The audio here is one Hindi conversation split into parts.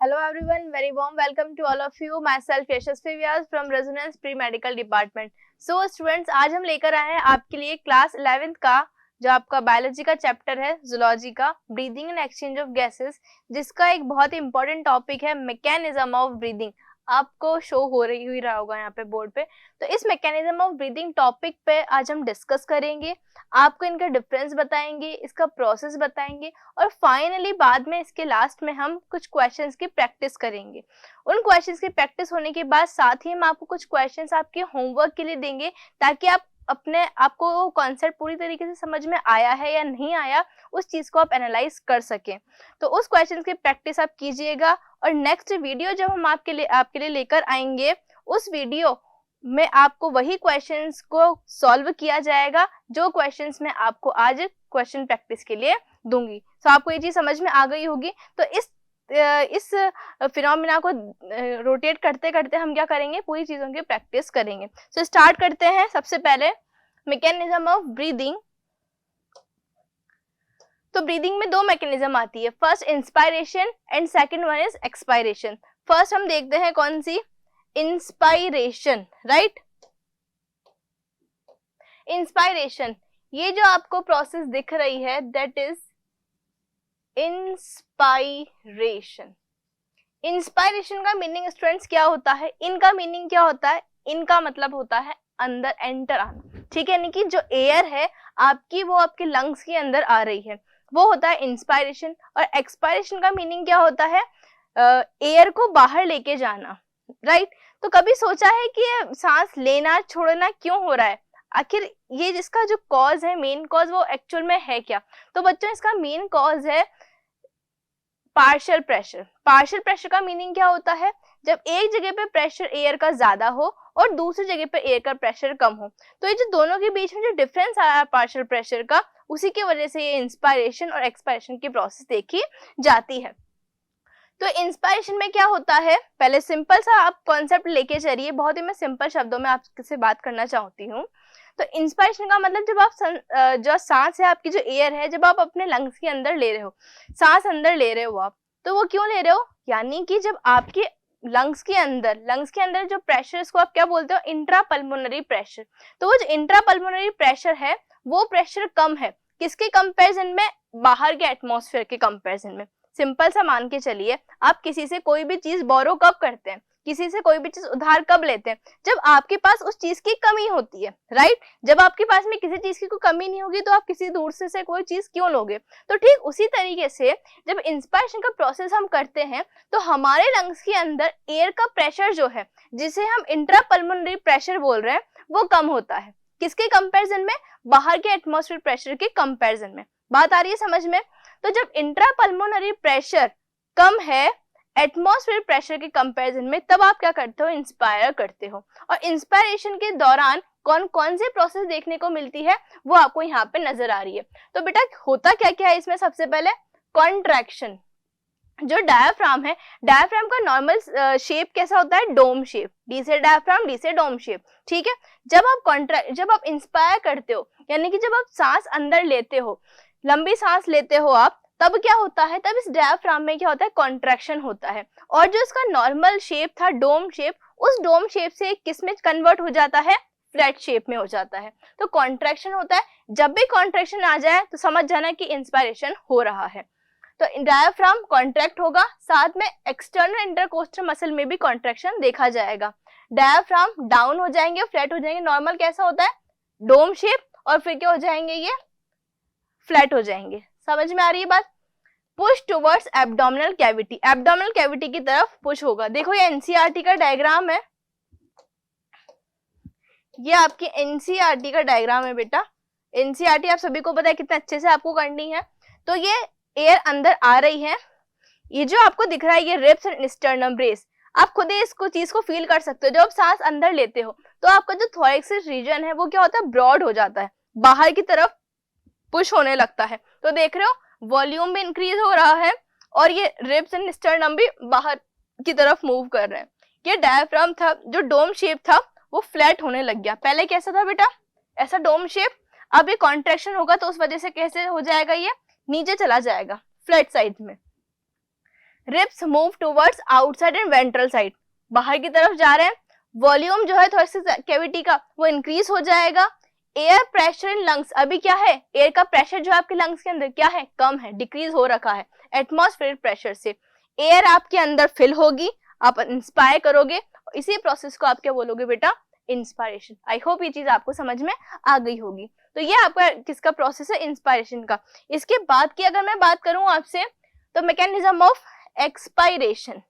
Hello everyone, very warm welcome to all of you. Myself Yashasvi Vyas from Resonance Pre-Medical Department. So students, आज हम लेकर आए हैं आपके लिए क्लास 11th का जो आपका बायोलॉजी का चैप्टर है, जूलॉजी का, breathing and exchange of gases, जिसका एक बहुत ही इंपॉर्टेंट टॉपिक है मैकेनिज्म ऑफ ब्रीदिंग। आपको शो हो रहा होगा यहाँ पे बोर्ड पे। तो इस मैकेनिज्म ऑफ ब्रीदिंग टॉपिक पे आज हम डिस्कस करेंगे, आपको इनका डिफरेंस बताएंगे, इसका प्रोसेस बताएंगे और फाइनली बाद में इसके लास्ट में हम कुछ क्वेश्चंस की प्रैक्टिस करेंगे। उन क्वेश्चंस की प्रैक्टिस होने के बाद साथ ही हम आपको कुछ क्वेश्चंस आपके होमवर्क के लिए देंगे, ताकि आपको कॉन्सेप्ट पूरी तरीके से समझ में आया है या नहीं आया, उस चीज को आप एनालाइज कर सकें। तो उस क्वेश्चंस की प्रैक्टिस आप कीजिएगा और नेक्स्ट वीडियो जब हम आपके लिए लेकर आएंगे, उस वीडियो में आपको वही क्वेश्चंस को सॉल्व किया जाएगा जो क्वेश्चंस मैं आपको आज क्वेश्चन प्रैक्टिस के लिए दूंगी। तो आपको ये चीज समझ में आ गई होगी। तो इस फिनोमेना को रोटेट करते करते हम क्या करेंगे, पूरी चीजों की प्रैक्टिस करेंगे। सो स्टार्ट करते हैं। सबसे पहले मैकेनिज्म ऑफ ब्रीदिंग। तो ब्रीदिंग में दो मैकेनिज्म आती है, first inspiration and second one is expiration. First हम देखते हैं कौन सी, इंस्पायरेशन, राइट। इंस्पायरेशन, ये जो आपको प्रोसेस दिख रही है दैट इज इंस्पायरेशन। इंस्पायरेशन का मीनिंग स्टूडेंट्स क्या होता है, इनका मीनिंग क्या होता है, इनका मतलब होता है अंदर एंटर आना, ठीक है। यानी कि जो एयर है आपकी वो आपके लंग्स के अंदर आ रही है, वो होता है इंस्पायरेशन। और एक्सपायरेशन का मीनिंग क्या होता है, एयर को बाहर लेके जाना, राइट। तो कभी सोचा है कि ये सांस लेना छोड़ना क्यों हो रहा है, आखिर ये जिसका जो कॉज है, मेन कॉज, वो एक्चुअल में है क्या। तो बच्चों इसका मेन कॉज है पार्शियल प्रेशर। पार्शियल प्रेशर का मीनिंग क्या होता है, जब एक जगह पे प्रेशर एयर का ज्यादा हो और दूसरी जगह पे एयर का प्रेशर कम हो, तो ये जो दोनों के बीच में जो डिफरेंस आया है पार्शियल प्रेशर का, उसी की वजह से ये इंस्पायरेशन और एक्सपायरेशन की प्रोसेस देखी जाती है। तो इंस्पायरेशन में क्या होता है, पहले सिंपल सा आप कॉन्सेप्ट लेके चलिए, बहुत ही मैं सिंपल शब्दों में आपसे बात करना चाहती हूँ। तो इंस्पायरेशन का मतलब जब आप जो सांस है, आपकी जो एयर है, जब आप अपने लंग्स के अंदर ले रहे हो, सांस अंदर ले रहे हो आप, तो वो क्यों ले रहे हो, यानी कि जब आपके लंग्स के अंदर जो प्रेशर, इसको आप क्या बोलते हो, इंट्रा पल्मोनरी प्रेशर। तो वो जो इंट्रा पल्मोनरी प्रेशर है, वो प्रेशर कम है किसके कंपैरिजन में, बाहर के एटमॉस्फेयर के कंपैरिजन में। सिंपल सा मान के चलिए, आप किसी से कोई भी चीज बोरो कब करते हैं, किसी से कोई भी चीज उधार कब लेते हैं, जब आपके पास उस चीज की कमी होती है, राइट। जब आपके पास में किसी चीज की कोई कमी नहीं होगी तो आप किसी दूर से कोई चीज क्यों लोगे। तो ठीक उसी तरीके से जब इंस्पायरेशन का प्रोसेस हम करते हैं, तो हमारे लंग्स के अंदर एयर का प्रेशर जो है, जिसे हम इंट्रा पल्मोनरी प्रेशर बोल रहे हैं, वो कम होता है। किसके कंपैरिजन में, बाहर के एटमॉस्फेयर प्रेशर के कंपैरिजन में। बात आ रही है समझ में। तो जब इंट्रा पल्मोनरी प्रेशर कम है एटमॉस्फेयर प्रेशर के कंपैरिजन में, तब आप क्या करते हो, इंस्पायर करते हो। और इंस्पायरेशन के दौरान कौन कौन से प्रोसेस देखने को मिलती है, वो आपको यहाँ पे नजर आ रही है। तो बेटा होता क्या क्या है इसमें, सबसे पहले कॉन्ट्रैक्शन। जो डायफ्राम है, डायफ्राम का नॉर्मल शेप कैसा होता है, डोम शेप, डी से डायफ्राम, डी से डोम शेप, ठीक है। जब आप इंस्पायर करते हो, यानी कि जब आप सांस अंदर लेते हो, लंबी सांस लेते हो आप, तब क्या होता है, तब इस डायफ्राम में क्या होता है, कॉन्ट्रैक्शन होता है। और जो इसका नॉर्मल शेप था, डोम शेप, उस डोम शेप से किस में कन्वर्ट हो जाता है, फ्लैट शेप में हो जाता है। तो कॉन्ट्रैक्शन होता है। जब भी कॉन्ट्रैक्शन आ जाए तो समझ जाना कि इंस्पायरेशन हो रहा है। तो डायफ्राम कॉन्ट्रैक्ट होगा, साथ में एक्सटर्नल इंटरकोस्टल मसल में भी कॉन्ट्रैक्शन देखा जाएगा। डायफ्राम डाउन हो जाएंगे, फ्लैट हो जाएंगे। नॉर्मल कैसा होता है, डोम शेप, और फिर क्या हो जाएंगे, ये फ्लैट हो जाएंगे। समझ में आ रही है बात। Push towards abdominal cavity, abdominal cavity की तरफ पुश होगा। देखो ये एनसीईआरटी का डायग्राम है, ये आपकी एनसीईआरटी का डायग्राम है बेटा। एनसीईआरटी आप सभी को पता है कितने अच्छे से आपको करनी है। तो ये एयर अंदर आ रही है, ये जो आपको दिख रहा है ये रिब्स एंड स्टर्नम ब्रेस, आप खुद ही इसको चीज को फील कर सकते हो। जब आप सांस अंदर लेते हो तो आपका जो थोरैक्स रीजन है वो क्या होता है, ब्रॉड हो जाता है, बाहर की तरफ पुश होने लगता है। तो देख रहे हो वॉल्यूम भी इंक्रीज हो रहा है और ये रिब्स एंड स्टर्नम भी बाहर की तरफ मूव कर रहे हैं। ये डायफ्राम था, जो डोम शेप था, वो फ्लैट होने लग गया। पहले कैसा था बेटा, ऐसा डोम शेप। अब ये कॉन्ट्रैक्शन होगा तो उस वजह से कैसे हो जाएगा, ये नीचे चला जाएगा, फ्लैट साइड में। Ribs move towards outside and ventral side, बाहर की तरफ जा रहे हैं। वॉल्यूम जो है थोरेसिक कैविटी का वो इंक्रीज हो जाएगा। एयर प्रेशर इन लंग्स, अभी क्या है, एयर का प्रेशर जो है आपके लंग्स के अंदर क्या है, कम है, डिक्रीज हो रखा है एटमॉस्फेरिक प्रेशर से। एयर आपके अंदर फिल होगी, आप इंस्पायर करोगे, इसी प्रोसेस को आप क्या बोलोगे बेटा, इंस्पायरेशन। आई होप ये चीज आपको समझ में आ गई होगी। तो ये आपका किसका प्रोसेस है, इंस्पायरेशन का। इसके बाद की अगर मैं बात करूं आपसे, तो मैकेनिज्म ऑफ एक्सपायरेशन।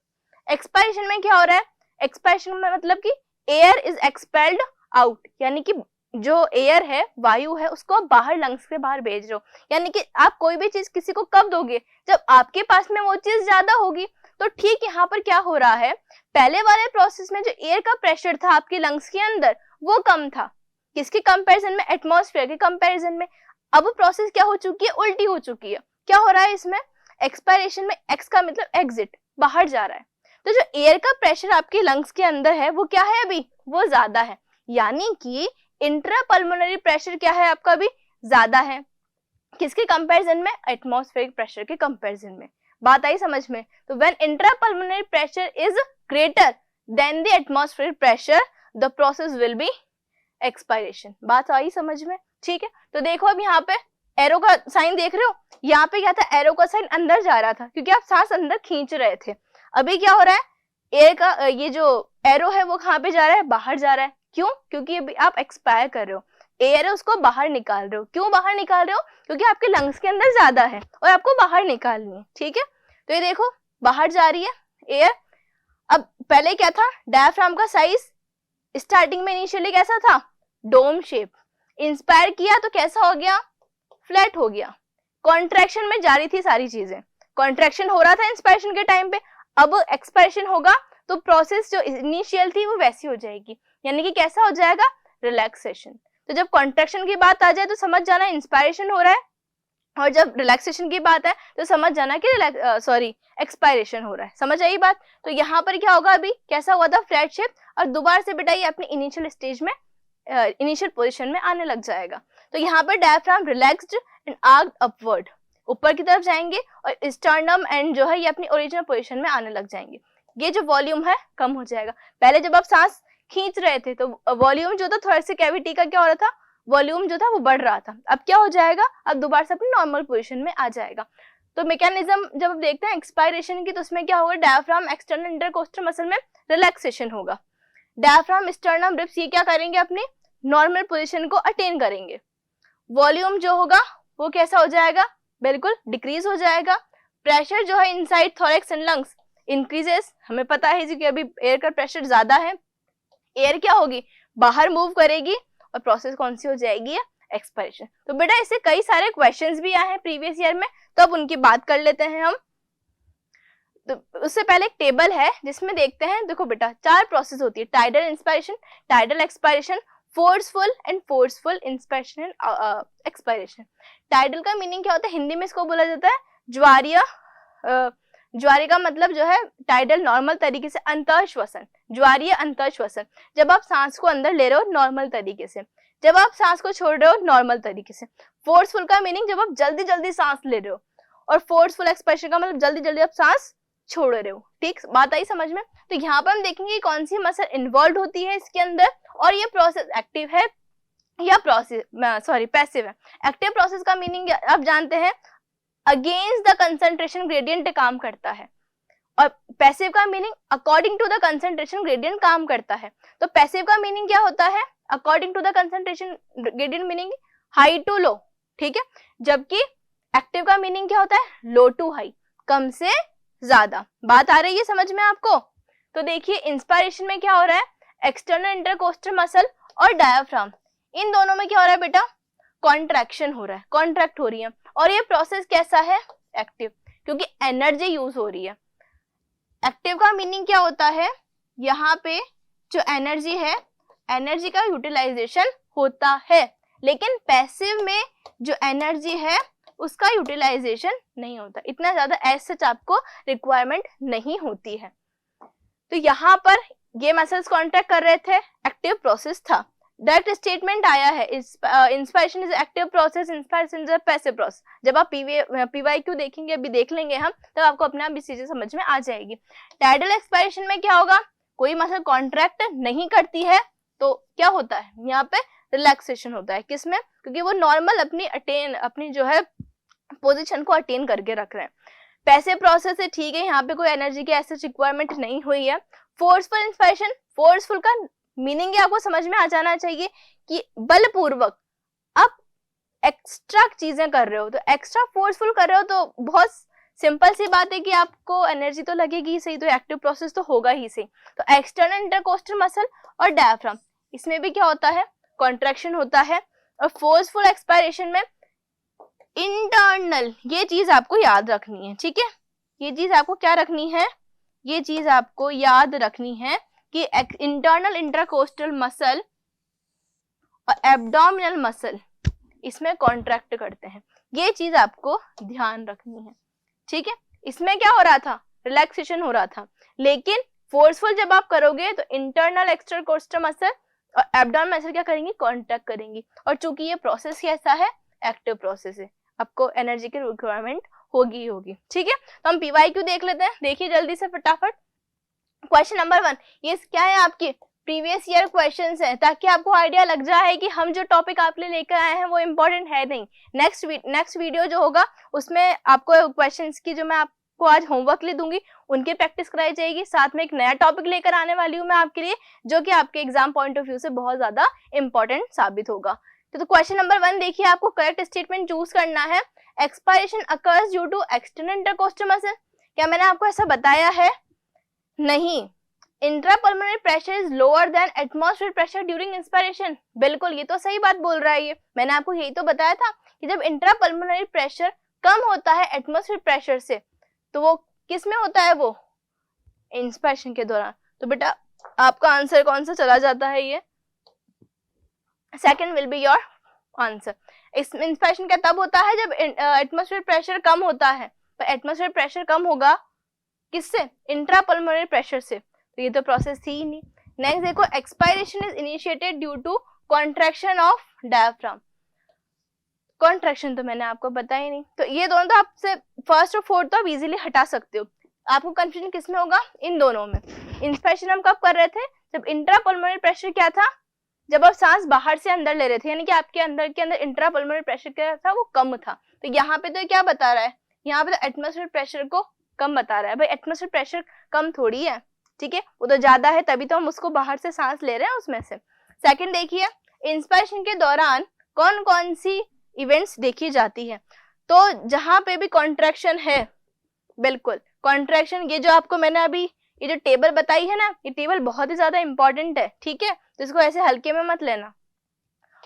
एक्सपायरेशन में क्या हो रहा है, एक्सपायरेशन में मतलब कि एयर इज एक्सपेल्ड आउट, यानी कि जो एयर है, वायु है, उसको आप बाहर लंग्स के बाहर भेज रहे हो। यानी कि आप कोई भी चीज किसी को कब दोगे, जब आपके पास में वो चीज ज्यादा होगी। तो ठीक यहाँ पर क्या हो रहा है, पहले वाले प्रोसेस में जो एयर का प्रेशर था आपके लंग्स के अंदर वो कम था, किसके कंपैरिजन में, एटमॉस्फेयर के कंपैरिजन में। अब प्रोसेस क्या हो चुकी है, उल्टी हो चुकी है। क्या हो रहा है इसमें, एक्सपायरेशन में एक्स का मतलब एग्जिट, बाहर जा रहा है। तो जो एयर का प्रेशर आपके लंग्स के अंदर है वो क्या है, अभी वो ज्यादा है, यानी कि इंट्रापल्मोनरी प्रेशर क्या है आपका अभी ज्यादा है, किसके कंपैरिजन में, एटमॉस्फेरिक प्रेशर के कंपैरिजन में। बात आई समझ में। तो when intrapulmonary pressure is greater than the atmospheric pressure, the process will be expiration. बात आई समझ में, ठीक है। तो देखो अब यहाँ पे एरो का साइन देख रहे हो, यहाँ पे क्या था, एरो का साइन अंदर जा रहा था क्योंकि आप सांस अंदर खींच रहे थे। अभी क्या हो रहा है, एयर का ये जो एरो है वो कहाँ पे जा रहा है, बाहर जा रहा है। क्यों, क्योंकि अभी आप एक्सपायर कर रहे हो, एयर है उसको बाहर निकाल रहे हो। क्यों बाहर निकाल रहे हो, क्योंकि आपके लंग्स के अंदर ज्यादा है और आपको बाहर निकालनी है, ठीक है। तो ये देखो बाहर जा रही है एयर। अब पहले क्या था, डायफ्राम का साइज स्टार्टिंग में इनिशियली कैसा था, डोम शेप। इंस्पायर किया तो कैसा हो गया, फ्लैट हो गया। कॉन्ट्रैक्शन में जारी थी सारी चीजें, कॉन्ट्रैक्शन हो रहा था इंस्पायरेशन के टाइम पे। अब एक्सपायरेशन होगा तो प्रोसेस जो इनिशियल थी वो वैसी हो जाएगी, यानी कि कैसा हो जाएगा, रिलैक्सेशन। तो जब कॉन्ट्रैक्शन की बात आ जाए तो समझ जाना इंस्पायरेशन हो रहा है, और जब रिलैक्सेशन की बात है तो समझ जाना कि एक्सपायरेशन हो रहा है। समझ आई बात। तो यहाँ पर क्या होगा, अभी कैसा हुआ था, फ्लैट शेप, और दोबारा से बेटा ये अपनी इनिशियल स्टेज में, इनिशियल पोजीशन में आने लग जाएगा। तो यहाँ पर डायफ्राम रिलैक्स्ड एंड आर्क्ड अपवर्ड, ऊपर की तरफ जाएंगे, और स्टर्नम एंड जो है ये अपनी ओरिजिनल पोजीशन में आने लग जाएंगे। ये जो वॉल्यूम है कम हो जाएगा। पहले जब आप सांस खींच रहे थे तो वॉल्यूम जो था थोरेसिक कैविटी का क्या हो रहा था, वॉल्यूम जो था वो बढ़ रहा था। अब क्या हो जाएगा, अब दोबारा से अपनी नॉर्मल पोजीशन में आ जाएगा। तो मैकेनिज्म जब आप देखते हैं एक्सपायरेशन की, तो उसमें क्या होगा, डायफ्राम एक्सटर्नल इंटरकोस्टल मसल में रिलैक्सेशन होगा। डायफ्राम स्टर्नम रिब्स ये क्या करेंगे, अपनी नॉर्मल पोजीशन को अटेन करेंगे। वॉल्यूम जो होगा वो कैसा हो जाएगा, बिल्कुल डिक्रीज हो जाएगा। प्रेशर जो है inside thorax and lungs increases, हमें पता है जी कि अभी एयर का प्रेशर ज्यादा है, एयर क्या होगी, बाहर मूव करेगी, और प्रोसेस कौन सी हो जाएगी, एक्सपायरेशन। तो बेटा इससे कई सारे क्वेश्चंस भी आए हैं प्रीवियस ईयर में, तो अब उनकी बात कर लेते हैं हम। तो उससे पहले एक टेबल है जिसमें देखते हैं, देखो बेटा 4 प्रोसेस होती है, tidal inspiration, tidal expiration, forceful and forceful inspiration and expiration. Tidal का मीनिंग क्या होता है, हिंदी में इसको बोला जाता है ज्वारीय। ज्वारीय का मतलब जो है टाइडल, नॉर्मल तरीके से अंतःश्वसन, ज्वारीय अंतःश्वसन, जब आप सांस को अंदर ले रहे हो नॉर्मल तरीके से, जब आप सांस को छोड़ रहे हो नॉर्मल तरीके से। फोर्सफुल का मीनिंग जब आप जल्दी जल्दी सांस ले रहे हो, और फोर्सफुल एक्सपायरेशन का मतलब जल्दी जल्दी आप सांस छोड़ रहे हो। ठीक, बात आई समझ में। तो यहाँ पर हम देखेंगे कौन सी मसल इन्वॉल्व होती है इसके अंदर, और ये प्रोसेस एक्टिव है या पैसिव है। एक्टिव प्रोसेस का मीनिंग आप जानते हैं, अगेंस्ट द कंसंट्रेशन ग्रेडियंट काम करता है, और पैसिव का meaning according to the concentration gradient काम करता है। तो पैसिव का मीनिंग क्या होता है, according to the concentration gradient meaning high to low, ठीक है। जबकि एक्टिव का मीनिंग क्या होता है, लो टू हाई, कम से ज्यादा। बात आ रही है समझ में आपको। तो देखिए इंस्पायरेशन में क्या हो रहा है, एक्सटर्नल इंटरकोस्टल मसल और डायफ्राम, इन दोनों में क्या हो रहा है बेटा, कॉन्ट्रैक्शन हो रहा है, कॉन्ट्रैक्ट हो रही है। और ये प्रोसेस कैसा है, एक्टिव, क्योंकि एनर्जी यूज हो रही है। एक्टिव का मीनिंग क्या होता है, यहाँ पे जो एनर्जी है, एनर्जी का यूटिलाइजेशन होता है, लेकिन पैसिव में जो एनर्जी है उसका यूटिलाइजेशन नहीं होता, इतना ज्यादा एज सच आपको रिक्वायरमेंट नहीं होती है। तो यहाँ पर ये मसल्स कॉन्ट्रैक्ट कर रहे थे, एक्टिव प्रोसेस था। डायरेक्ट स्टेटमेंट आया है, inspiration is active process, inspiration is passive process. जब आप पीवाईक्यू देखेंगे, अभी देख लेंगे हम, तब आपको अपने आप भी चीजें समझ में आ जाएगी। टाइडल एक्सपायरेशन में क्या होगा, कोई मसल कॉन्ट्रैक्ट नहीं करती है तो क्या होता है, यहाँ पे रिलैक्सेशन होता है। किसमें, क्योंकि वो नॉर्मल अपनी जो है पोजीशन को अटेन करके रख रहे हैं। पैसिव प्रोसेस है, ठीक है, यहाँ पे कोई एनर्जी की ऐसी रिक्वायरमेंट नहीं हुई है। फोर्सफुल इंस्पायरेशन, फोर्सफुल का मीनिंग आपको समझ में आ जाना चाहिए कि बलपूर्वक आप एक्स्ट्रा चीजें कर रहे हो, तो एक्स्ट्रा फोर्सफुल कर रहे हो, तो बहुत सिंपल सी बात है कि आपको एनर्जी तो लगेगी ही सही, तो एक्टिव प्रोसेस तो होगा ही सही। तो एक्सटर्नल इंटरकोस्टल मसल और डायफ्राम, इसमें भी क्या होता है, कॉन्ट्रैक्शन होता है। और फोर्सफुल एक्सपायरेशन में इंटरनल, ये चीज आपको याद रखनी है, ठीक है, ये चीज आपको क्या रखनी है, ये चीज आपको याद रखनी है कि इंटरनल इंटरकोस्टल मसल और एब्डोमिनल मसल इसमें कॉन्ट्रैक्ट करते हैं, ये चीज आपको ध्यान रखनी है, ठीक है। इसमें क्या हो रहा था, रिलैक्सेशन हो रहा था, लेकिन फोर्सफुल जब आप करोगे तो इंटरनल एक्सट्राकोस्टल मसल और एब्डोमिनल मसल क्या करेंगी, कॉन्ट्रैक्ट करेंगी। और चूंकि ये प्रोसेस कैसा है, एक्टिव प्रोसेस है, आपको एनर्जी की रिक्वायरमेंट होगी होगी, ठीक है। तो हम पीवाईक्यू देख लेते हैं, देखिए जल्दी से फटाफट। क्वेश्चन नंबर 1, ये क्या है, आपके प्रीवियस ईयर क्वेश्चंस है, ताकि आपको आइडिया लग जाए कि हम जो टॉपिक आपके लिए लेकर आए हैं वो इम्पोर्टेंट है नहीं। नेक्स्ट वीडियो जो होगा उसमें आपको क्वेश्चंस की जो मैं आपको आज होमवर्क ले दूंगी उनकी प्रैक्टिस कराई जाएगी। साथ में एक नया टॉपिक लेकर आने वाली हूँ मैं आपके लिए, जो कि आपके एग्जाम पॉइंट ऑफ व्यू से बहुत ज्यादा इंपॉर्टेंट साबित होगा। तो क्वेश्चन नंबर 1 देखिए, आपको करेक्ट स्टेटमेंट चूज करना है। Expiration occurs due to external intercostal muscle, क्या मैंने आपको ऐसा बताया है, नहीं। Intrapulmonary pressure is lower than atmospheric pressure during inspiration, बिल्कुल ये तो सही बात बोल रहा है, ये मैंने आपको यही तो बताया था कि जब इंट्रापल्मोनरी प्रेशर कम होता है एटमॉस्फेरिक प्रेशर से, तो वो किस में होता है, वो इंस्पायरेशन के दौरान। तो बेटा आपका आंसर कौन सा चला जाता है, ये second will be your answer. Inspiration क्या तब होता है जब एटमॉस्फेरिक प्रेशर कम होता है, तो एटमॉस्फेरिक प्रेशर कम होगा किससे, इंट्रापल्मोनरी प्रेशर से, तो ये तो प्रोसेस थी ही नहीं। नेक्स्ट देखो, expiration is initiated due to contraction of diaphragm, contraction तो मैंने आपको बताया ही नहीं, तो ये दोनों तो आपसे फर्स्ट और फोर्थ तो आप इजीली हटा सकते हो। आपको कंफ्यूजन किस में होगा, इन दोनों में। इंस्पायरेशन हम कब कर रहे थे, जब इंट्रापल्मोनरी प्रेशर क्या था, जब आप सांस बाहर से अंदर ले रहे थे, यानी कि आपके अंदर के अंदर इंट्रापल्मोनरी प्रेशर क्या था, वो कम था। तो यहाँ पे तो क्या बता रहा है, यहाँ पे तो एटमॉस्फेरिक प्रेशर को कम बता रहा है। भाई एटमॉस्फेरिक प्रेशर कम थोड़ी है, ठीक है, वो तो ज्यादा है, तभी तो हम उसको बाहर से सांस ले रहे हैं उसमें से। सेकंड देखिए, इंस्पायरेशन के दौरान कौन कौन सी इवेंट्स देखी जाती है, तो जहां पे भी कॉन्ट्रैक्शन है, बिल्कुल कॉन्ट्रैक्शन, ये जो आपको मैंने अभी ये जो टेबल बताई है ना, ये टेबल बहुत ही ज्यादा इंपॉर्टेंट है, ठीक है, तो इसको ऐसे हल्के में मत लेना।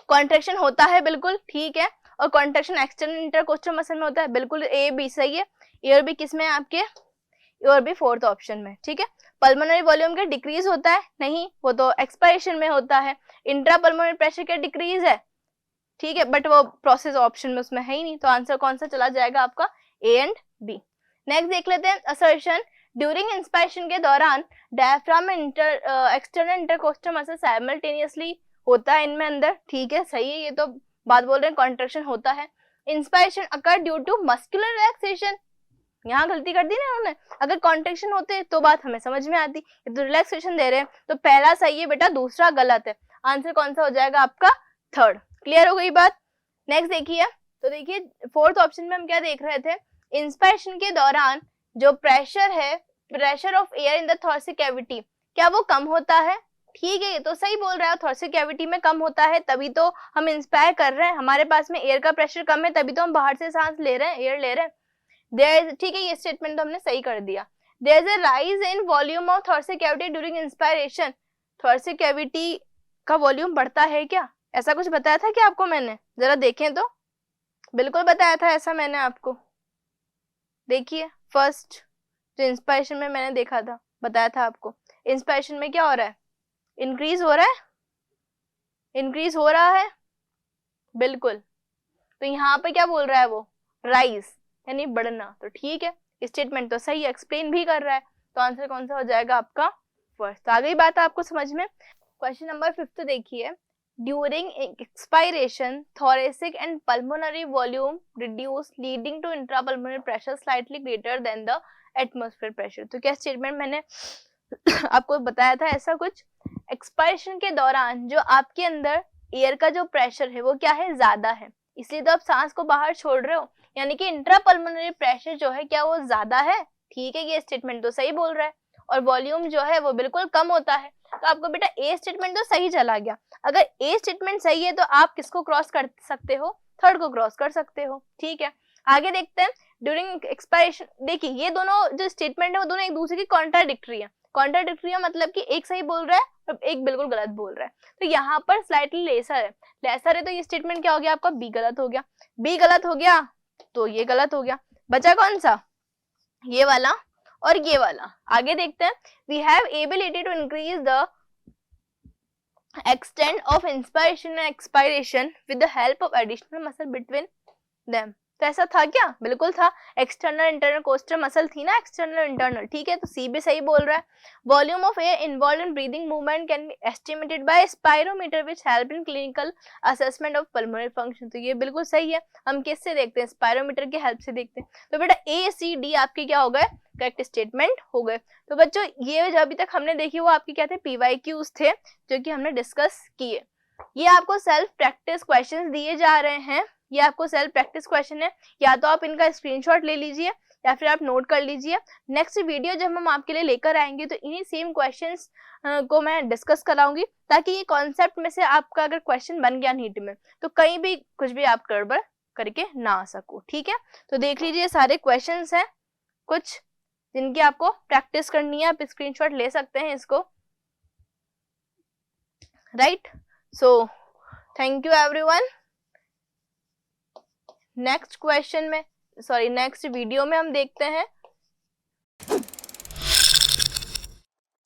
कॉन्ट्रैक्शन होता है, बिल्कुल ठीक है, और कॉन्ट्रैक्शन एक्सटर्नल इंटरकोस्टल मसल में होता है, बिल्कुल ए बी सही है। ए और बी किस में है आपके, ए और बी फोर्थ ऑप्शन में, ठीक है। पल्मोनरी वॉल्यूम का डिक्रीज होता है, नहीं, वो तो एक्सपायरेशन में होता है। इंट्रा पल्मोनरी प्रेशर का डिक्रीज है, ठीक है, बट वो प्रोसेस ऑप्शन में उसमें है ही नहीं, तो आंसर कौन सा चला जाएगा आपका, ए एंड बी। नेक्स्ट देख लेते हैं, असर्शन ड्यूरिंग इंस्पायरेशन के दौरान डायफ्राम में एक्सटर्नल इंटरकोस्टल मसल साइमल्टेनियसली होता है इनमें अंदर, ठीक है, सही है, ये तो बात बोल रहे हैं, कॉन्ट्रैक्शन होता है। Inspiration occur due to muscular relaxation, यहाँ गलती कर दी ना उन्होंने, अगर कॉन्ट्रैक्शन होते तो बात हमें समझ में आती, तो रिलैक्सेशन दे रहे हैं, तो पहला सही है बेटा, दूसरा गलत है। आंसर कौन सा हो जाएगा आपका, थर्ड। क्लियर हो गई बात। नेक्स्ट देखिए, तो देखिए फोर्थ ऑप्शन में हम क्या देख रहे थे, इंस्पायरेशन के दौरान जो प्रेशर है, pressure of air in the thoracic cavity, क्या वो कम होता है, ठीक है, ये तो सही बोल रहा है, थोरैसिक कैविटी में कम होता है, तभी तो हम इंस्पायर कर रहे हैं, हमारे पास में एयर का प्रेशर कम है, तभी तो हम बाहर से सांस ले रहे हैं, एयर ले रहे हैं, ठीक है, ये स्टेटमेंट तो हमने सही कर दिया। There is a rise in volume of thoracic cavity during inspiration, thoracic cavity का वॉल्यूम बढ़ता है क्या, ऐसा कुछ बताया था क्या आपको मैंने, जरा देखें तो, बिल्कुल बताया था ऐसा मैंने आपको, देखिए फर्स्ट जो इंस्पायरेशन में मैंने देखा था, बताया था आपको, इंस्पायरेशन में क्या हो रहा है, इंक्रीज हो रहा है, इंक्रीज हो रहा है, बिल्कुल, तो यहाँ पे क्या बोल रहा है वो, राइज यानी बढ़ना, तो ठीक है, स्टेटमेंट तो सही एक्सप्लेन भी कर रहा है, तो आंसर कौन सा हो जाएगा आपका, फर्स्ट। आ गई बात आपको समझ में। क्वेश्चन नंबर 5 देखिए, during expiration thoracic and pulmonary volume reduce leading to intrapulmonary pressure slightly greater than the atmosphere pressure। तो क्या स्टेटमेंट मैंने आपको बताया था ऐसा कुछ, एक्सपायरेशन के दौरान जो आपके अंदर एयर का जो प्रेशर है वो क्या है, ज्यादा है, इसलिए तो आप सांस को बाहर छोड़ रहे हो, यानी कि इंट्रापल्मोनरी प्रेशर जो है क्या वो ज्यादा है। ठीक है, ये स्टेटमेंट तो सही बोल रहा है, और वॉल्यूम जो है वो बिल्कुल कम होता है। तो आपको बेटा ए स्टेटमेंट तो सही चला गया। अगर ए स्टेटमेंट सही है तो आप किसको क्रॉस कर सकते हो, थर्ड को क्रॉस कर सकते हो। ठीक है, आगे देखते हैं ड्यूरिंग एक्सपायरेशन। देखिए ये दोनों जो स्टेटमेंट है वो दोनों एक दूसरे की कॉन्ट्राडिक्टरी है। कॉन्ट्राडिक्टरी है मतलब कि एक सही बोल रहा है और एक बिल्कुल गलत बोल रहा है। तो यहाँ पर स्लाइटली लेसर है तो ये स्टेटमेंट क्या हो गया आपका, बी गलत हो गया। बी गलत हो गया तो ये गलत हो गया, बचा कौन सा, ये वाला और ये वाला। आगे देखते हैं, we have ability to increase the extent of inspiration and expiration with the help of additional muscle between them। तो ऐसा था क्या, बिल्कुल था। एक्सटर्नल इंटरनल कोस्टल मसल थी ना, एक्सटर्नल इंटरनल। ठीक है, तो सी भी सही बोल रहा है। Volume of air involve in breathing movement can be estimated by spirometer which help in clinical assessment of pulmonary function. तो ये बिल्कुल सही है। हम किससे देखते हैं, स्पायरोमीटर की हेल्प से देखते हैं। तो बेटा ए सी डी आपके क्या हो गए, करेक्ट स्टेटमेंट हो गए। तो बच्चों ये जो अभी तक हमने देखी वो आपके क्या थे, पीवाईक्यूज थे जो कि हमने डिस्कस किए। ये आपको सेल्फ प्रैक्टिस क्वेश्चंस दिए जा रहे हैं, ये आपको सेल्फ प्रैक्टिस क्वेश्चन है, या तो आप इनका स्क्रीनशॉट ले लीजिए या फिर आप नोट कर लीजिए। नेक्स्ट वीडियो जब हम आपके लिए लेकर आएंगे तो इन्हीं सेम क्वेश्चंस को मैं डिस्कस कराऊंगी, ताकि ये कॉन्सेप्ट में से आपका अगर क्वेश्चन बन गया नीट में तो कहीं भी कुछ भी आप गड़बड़ करके ना आ सको। ठीक है, तो देख लीजिए सारे क्वेश्चंस हैं कुछ जिनकी आपको प्रैक्टिस करनी है, आप स्क्रीनशॉट ले सकते हैं इसको। Right, so thank you everyone. Next question में, सॉरी नेक्स्ट वीडियो में हम देखते हैं